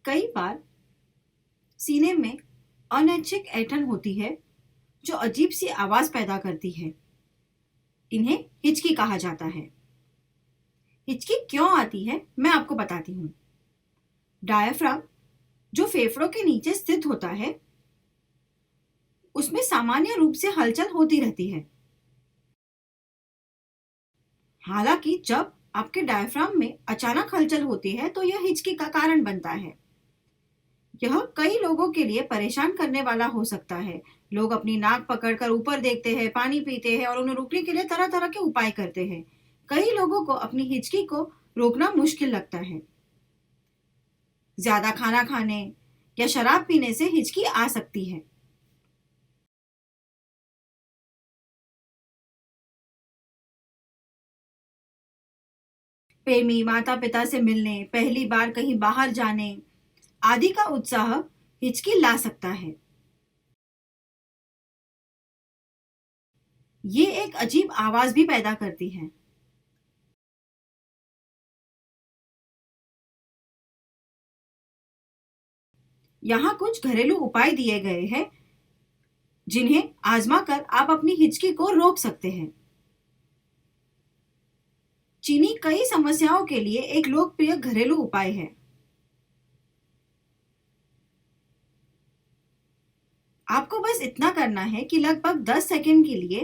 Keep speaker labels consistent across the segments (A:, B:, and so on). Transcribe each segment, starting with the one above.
A: कई बार सीने में अनैच्छिक ऐंठन होती है जो अजीब सी आवाज पैदा करती है। इन्हें हिचकी कहा जाता है। हिचकी क्यों आती है मैं आपको बताती हूँ। डायफ्राम जो फेफड़ों के नीचे स्थित होता है उसमें सामान्य रूप से हलचल होती रहती है। हालांकि जब आपके डायफ्राम में अचानक हलचल होती है तो यह हिचकी का कारण बनता है। यह कई लोगों के लिए परेशान करने वाला हो सकता है। लोग अपनी नाक पकड़कर ऊपर देखते हैं, पानी पीते हैं और उन्हें रोकने के लिए तरह तरह के उपाय करते हैं। कई लोगों को अपनी हिचकी को रोकना मुश्किल लगता है। ज्यादा खाना खाने या शराब पीने से हिचकी आ सकती है। प्रेमी, माता पिता से मिलने, पहली बार कहीं बाहर जाने आदि का उत्साह हिचकी ला सकता है। ये एक अजीब आवाज भी पैदा करती है। यहाँ कुछ घरेलू उपाय दिए गए हैं जिन्हें आजमा कर आप अपनी हिचकी को रोक सकते हैं। चीनी कई समस्याओं के लिए एक लोकप्रिय घरेलू उपाय है। आपको बस इतना करना है कि लगभग 10 सेकंड के लिए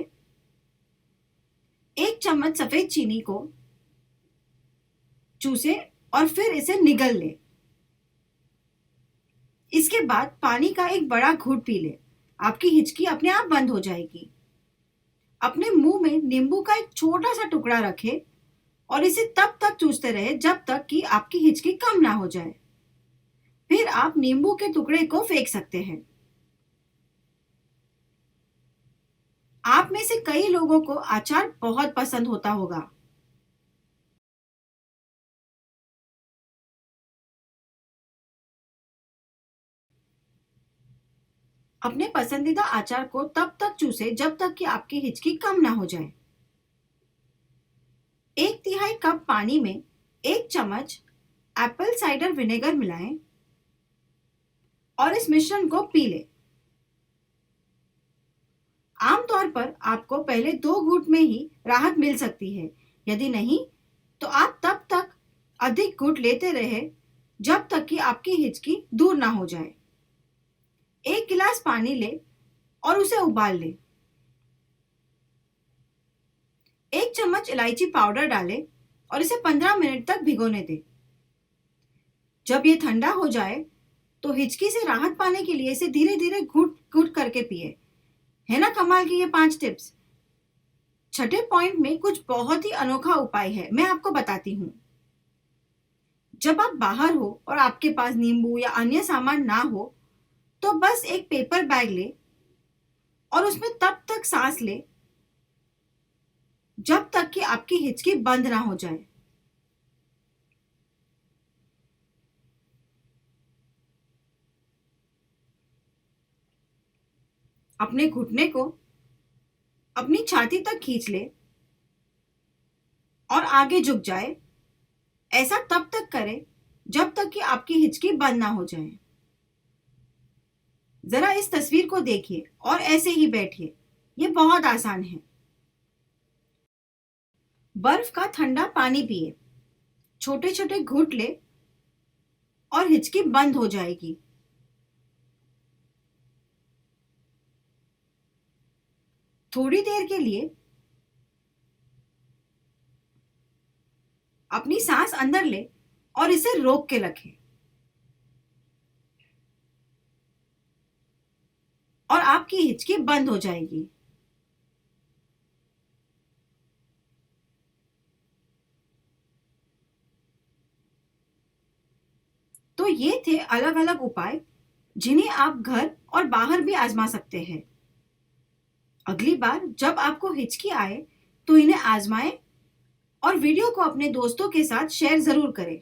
A: 1 चम्मच सफेद चीनी को चूसे और फिर इसे निगल ले। इसके बाद पानी का एक बड़ा घूंट पी ले। आपकी हिचकी अपने आप बंद हो जाएगी। अपने मुंह में नींबू का एक छोटा सा टुकड़ा रखें और इसे तब तक चूसते रहे जब तक कि आपकी हिचकी कम ना हो जाए। फिर आप नींबू के टुकड़े को फेंक सकते हैं। आप में से कई लोगों को अचार बहुत पसंद होता होगा। अपने पसंदीदा अचार को तब तक चूसे जब तक कि आपकी हिचकी कम ना हो जाए। 1/3 कप पानी में 1 चम्मच एप्पल साइडर विनेगर मिलाएं और इस मिश्रण को पी लें। आमतौर पर आपको पहले 2 घूंट में ही राहत मिल सकती है। यदि नहीं तो आप तब तक अधिक घूंट लेते रहे जब तक कि आपकी हिचकी दूर ना हो जाए। 1 गिलास पानी ले और उसे उबाल ले। 1 चम्मच इलायची पाउडर डालें और इसे 15 मिनट तक भिगोने दें। जब ये ठंडा हो जाए तो हिचकी से राहत पाने के लिए इसे धीरे धीरे घुट घुट करके पिए। है ना कमाल की ये 5 टिप्स। छठे पॉइंट में कुछ बहुत ही अनोखा उपाय है, मैं आपको बताती हूँ। जब आप बाहर हो और आपके पास नींबू या अन्य सामान ना हो तो बस एक पेपर बैग ले और उसमें तब तक सांस ले जब तक कि आपकी हिचकी बंद ना हो जाए। अपने घुटने को अपनी छाती तक खींच ले और आगे झुक जाए। ऐसा तब तक करें जब तक कि आपकी हिचकी बंद ना हो जाए। जरा इस तस्वीर को देखिए और ऐसे ही बैठिए। ये बहुत आसान है। बर्फ का ठंडा पानी पिए, छोटे छोटे घूंट ले और हिचकी बंद हो जाएगी। थोड़ी देर के लिए अपनी सांस अंदर ले और इसे रोक के रखें और आपकी हिचकी बंद हो जाएगी। तो ये थे अलग अलग उपाय जिन्हें आप घर और बाहर भी आजमा सकते हैं। अगली बार जब आपको हिचकी आए तो इन्हें आजमाएं और वीडियो को अपने दोस्तों के साथ शेयर जरूर करें।